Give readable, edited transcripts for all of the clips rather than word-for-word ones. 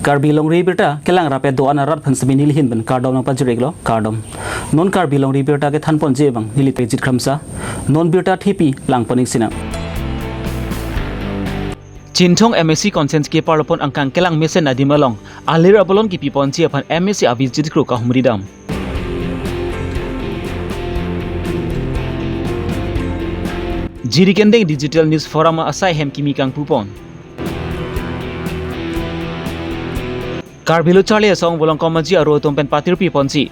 Karbi Longri Abirta kelang rape doan arat phan semi nilhin ban kardom nang panjurek lo kardom non Karbi Longri Abirta ke than pon je bang nili te jit khamsa non birta thipi lang poning sina Chinthong MSc consent ke parlopon angkang kelang mesen adimalong alir abolon ki pipon chi aphan MSc avis jit kru ka humridam Jiri kendeng digital news forum asai hem kimi kang pupon Karbi lo Charlie song bolong komaji aro tumpen patir pi ponji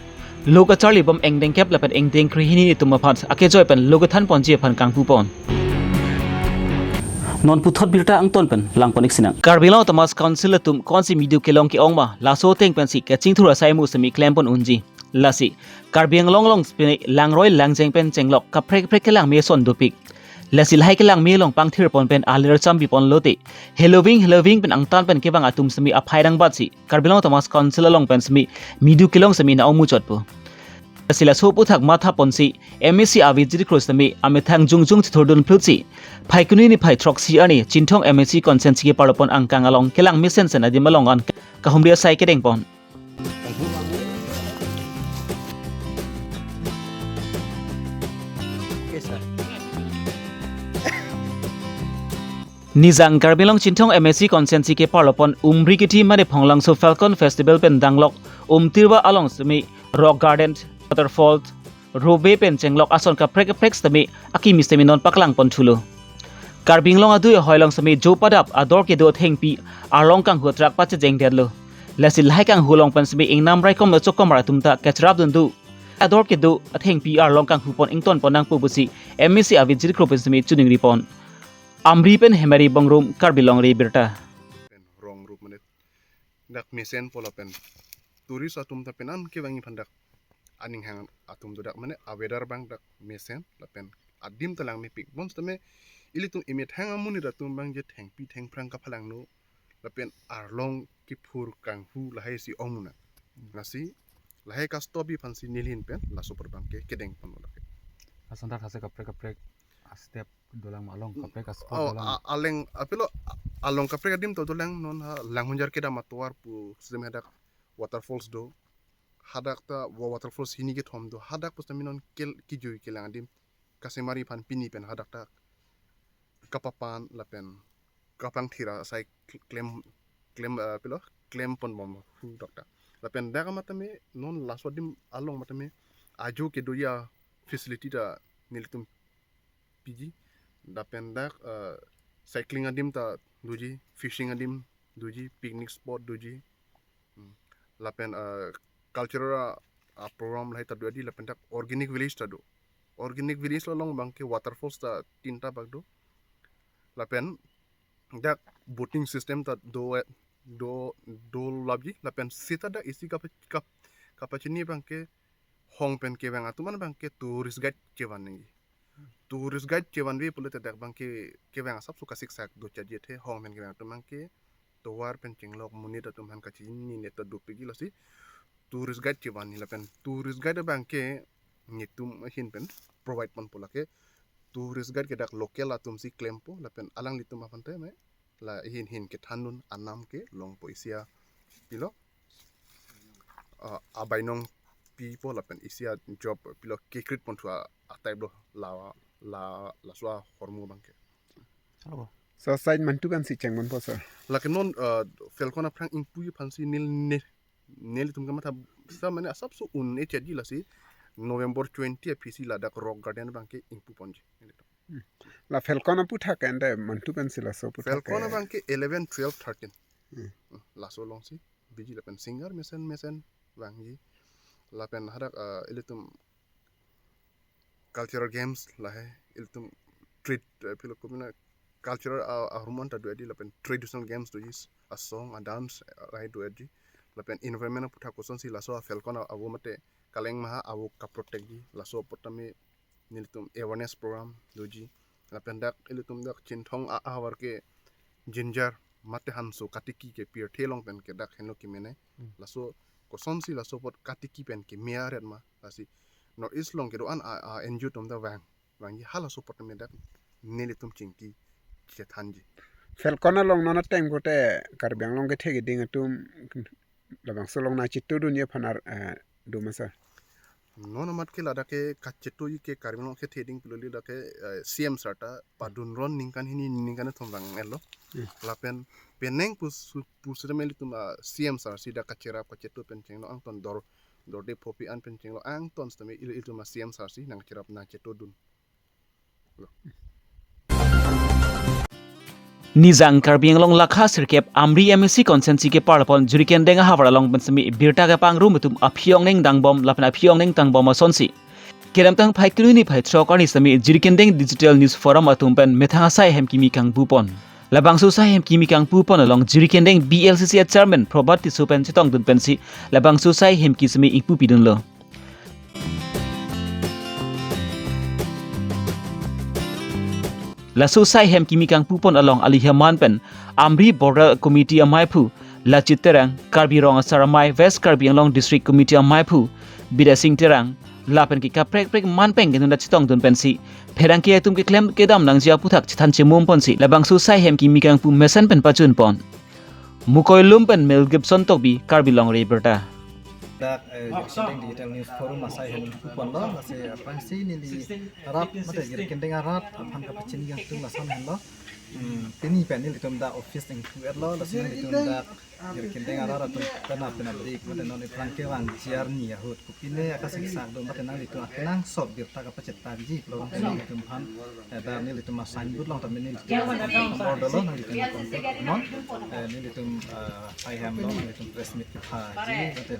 loga Charlie bom engdeng kep lapen engdeng krihini tumaphat ake joy pen loga than ponji phan kang pupon non puthot birta ang ton pen lang ponik sinang Karbi lo Thomas council tum konsi midu kelong ki ongma laso teng pen si kaching thura sai mu semi claim pon unji lasi Karbi ang long spine langroi langjeng pen chenglok ka prek kelang me son dopik Lasil hai kelang milong pang thir pon pen alir chambi pon lote Halloween pen angtan pen kebang atum semi aphairang batsi Karbilong Thomas council long pen semi midu kilong semi na omu chotpo Lasila sopu thak matha ponsi MSc avijiri cross semi amethang jungjung thordun phutsi phaikuni ni phai troxi ani Chinthong MSc consent ki parpon angkang along kelang mission sen adi malong an kahumria sai kedeng pon Nizang Karbilong Chinthong MSc consent ke parlopon umbrikiti mane phonglang so Falcon Festival pen danglok tirwa along semi rock garden waterfall robe pen chenglok ason ka prek semi akimi semi non paklang pon thulo Karbinglong adu hoilong semi jopadap ador ke do thengpi arlong kang hutrak pa jeng derlo lasil hai kang hulong pen semi ingnam rai kom chokom ra tumta kachrap dundu ador ke do thengpi arlong kang hupon ington ponang pubusi MSc avijir krop semi chuning ripon Amri pen hemari bangrum Karbi Longri Abirta. Wrong room manet. Dak mesen pola pen. Turis atum ta penan ke wangi pandak. Aning hang atum tu dak manet awedar bang dak mesen la pen. Adim talang me pik bons tame ili tum imet hang amuni datum bang jet hang pi hang prang kapalang no. La pen arlong kipur kang hu lahai si omuna. Nasi lahai kastobi pansi nilhin pen la super bangke kedeng pon dak. Asantar hase kaprek step dolang malong kaprek aspot dolang aleng apelo along kaprek adim to dolang non lang hunjar keda matuar pu sistem hadak waterfalls do hadak ta waterfalls hini ke thom do hadak pu staminon kel kijui kelang adim kasemari pan pini pen hadak ta kapapan lapen kapang thira sai claim apelo claim pon bom hu dokta lapen daga matame non laswadim along matame ajo ke do ya facility da niltum PG dapen dak cycling adim ta duji fishing adim duji picnic spot duji lapen cultural program lai ta duadi lapen dak organic village ta do organic village lo long bangke waterfalls ta tinta bag do lapen dak boating system ta do labji lapen sita dak isi kapachini bangke hong pen ke bang atuman bangke tourist guide kewan ngi tourist guide kewan we pulut dak bangke kewang asap suka siksak do chaje the hong men kewang tumang ke towar pen chinglok muni da tumhan ka chini ne ta do pigi losi tourist guide kewan ni lapen tourist guide bangke ngitum hin pen provide pon pulake tourist guide ke dak local atum si claim po lapen alang litum apan te me la hin ke thanun anam ke long poisia pilo abainong people lapen isia job pilo kekrit pon thua atai do la swa hormu bangke so side man tu kan si changman po sir lakin non felkona prang impui pansi nil tum kamata sa mane asap so un e chaji lasi November 20 PC la dak rock garden bangke impu ponji la felkona pu thak ende man tu kan si la so pu felkona bangke 11 12 13 la so long si biji la pen singer mesen wangi la pen hadak ilitum cultural games lah iltum trade pilo komuna cultural hormon ta duadi lapen traditional games to is a song a dance right duadi lapen environment putha koson si laso felkona awu mate kaleng maha awu ka protect ji laso potame niltum awareness program doji lapen dak iltum dak Chinthong awar ke ginger mate hanso katiki ke pier thelong pen ke dak heno kimene laso koson si laso pot katiki pen ke miaret ma lasi North East long kedo an NGO tum da wang yi hala support me dak neli tum chingki che thanji felkona long nona time gote karbiang long ke thegi ding atum labang solong na chitu dunia phanar dumasa non amat ke lada ke kacheto ke karbiang ke theding piloli da ke CM sarta padun ron ningkan hini ningkan thomrang elo lapen peneng pusre meli tum CM sar sida kachera kacheto pencheng no angton dor de popi an pencheng lo angton stame itu CM sar si nang kirap na cheto dun Nizang Karbi Long Lakha Sirkep Amri MSC Consensi ke Parapon Juriken Denga Havara Long Pensami Birta ke Pangrum betum Aphyong Neng Dangbom Lapan Aphyong Neng Tangbom Sonsi Kiram Tang Pai Kruni Pai Trokani Sami Juriken Deng Digital News Forum Atum Pen Methanga Sai Hem Kimi Kang Pupon Labang Susai Hem Kimi Kang Pupon along Juriken Deng BLCC Chairman Probati Supen Chitong Dun Pensi Labang Susai Hem Kisami Ipu Pidun Lo La susai hem kimi kang pupon along alihaman pen Amri Border Committee amai phu la chiterang Karbi Rong Saramai West Karbi Anglong District Committee amai phu bida sing terang la pen ki kaprek prek man peng gen chitong dun pensi pherang ke tum ke klem ke dam nang jia puthak chithan chemum pon si labang susai hem kimi kang pu mesen pen pachun pon mukoi lum pen Mel Gibson tokbi Karbi Longri Abirta dak jekindeng digital news forum masai hen kupon lo mase apangsi nili rap mate jekindeng arat aphan ka pachin yang tung lasan hen lo peni panel itum da office eng kuat lo lasan itum da jekindeng arat atum kana pena break mate non prangke wang jiar ni yahut kupine akasik sak do mate nang itu akenang sob birta ka pacet tanji lo itum han da nil itum masan bud long tamen nil order lo nang itum kontak non nil itum I am lo nang itum press meet ki phaji mate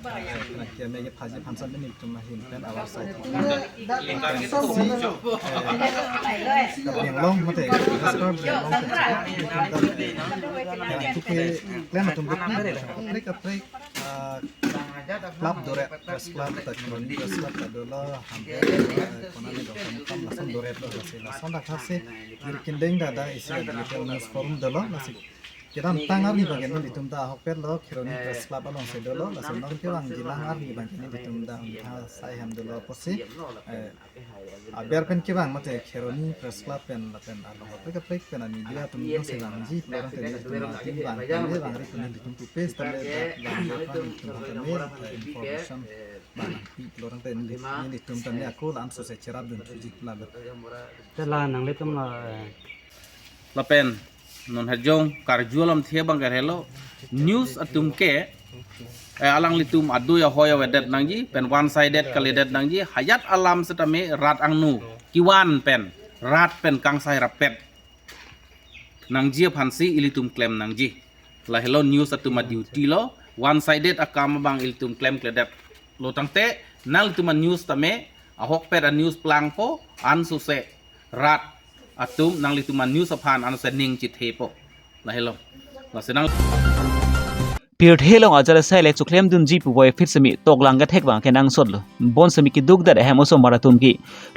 kia mege phaji phansan ni tum hin pen awar sai yang long mate skor yang long tuke plan atum break club dore press club ta kroni press club ta dola hampe konane do kam lasan dore lo hase lasan da khase kirkindeng da isi digital news forum dola nasi kiram tangar ni bagian ni ditum da hokper lo kroni press club along se dola lasan nong kilang jilang ar ni bagian ni ditum da sai ham dola posi aber pen kibang mate kroni press club pen lapen alo hokper pen ani dia tum no se bang ji orang te ditum tim bang ni bang ri pen ditum tu pes tale bang information bang pi orang te ni ditum tane aku langsung se cerap dun ji lalu tela nang le tum lapen non hajong karjualam thia bang hello news atum ke alang litum adu ya hoya wedet nangji pen one sided kalidet nangji hayat alam setame rat angnu kiwan pen rat pen kang sai rapet nangji phansi ilitum claim nangji la hello news atum duty lo one sided akam bang ilitum claim kledet lo tangte nal tuman news tame ahok pet a news plang po an su se rat atum nang lituman news aphan an sening chit hepo la hello la senang Pirt helong ajara sai le chuklem dun ji pu boy fit sami toklang ga thek bang kenang sodlo bon sami ki duk dar hem oso marathon ki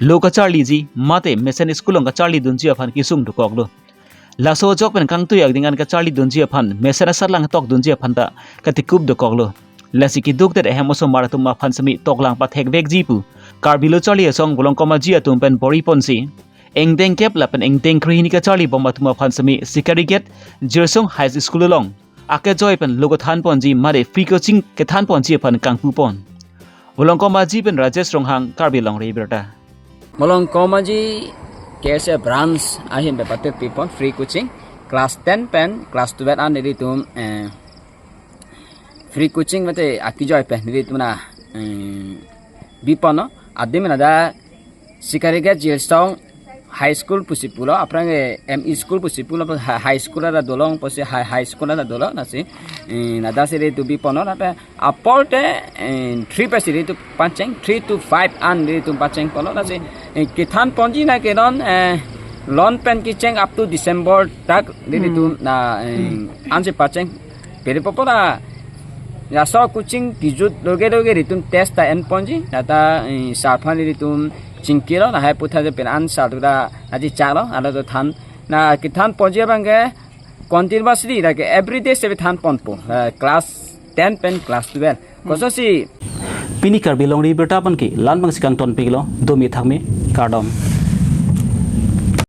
loka charli ji mate mesen schoolong ga charli dun ji aphan ki sung dukok lo laso jok pen kang tu yak dingan ka charli dun ji aphan mesen sarlang tok dun ji aphan ta ka tikup dukok lo lasi ki duk dar hem oso marathon ma phan sami toklang pa thek bek ji pu karbilo charli song bolong koma ji atum pen bori ponsi engdeng kep lapen engdeng krini ka charli bomba tuma phan sami sikari get jersong high school long ake joy pen logo than pon ji mare free coaching ke than pon ji phan kang pu pon bolong koma ji pen rajesh ronghang Karbi Longri Abirta Molong komaji kese branch ahim be patet people free coaching class 10 pen class 12 an nidi tum free coaching mate aki joy pen nidi tumna bipono adimna da sikari get jersong high school pusipulo aprange ME school pusipulo high school ada dolong posi high school ada dolong nasi nada siri tu bipono apa apolte 3 pesiri tu panceng 3 to 5 an di tu panceng pono nasi kithan ponji na kenon loan pen ki cheng up to December tak di tu na anje panceng pere popora ya so coaching kijut loge ritum test ta en ponji nata sarphan ritum chingkiro na hai putha je pen an salda aji chalo ala to than na kithan ponje bange continuously like every day se than ponpo class 10 pen class 12 koso si Pini Karbi Longri Abirta pan ki lan bang sikang ton piglo domi thakme kardom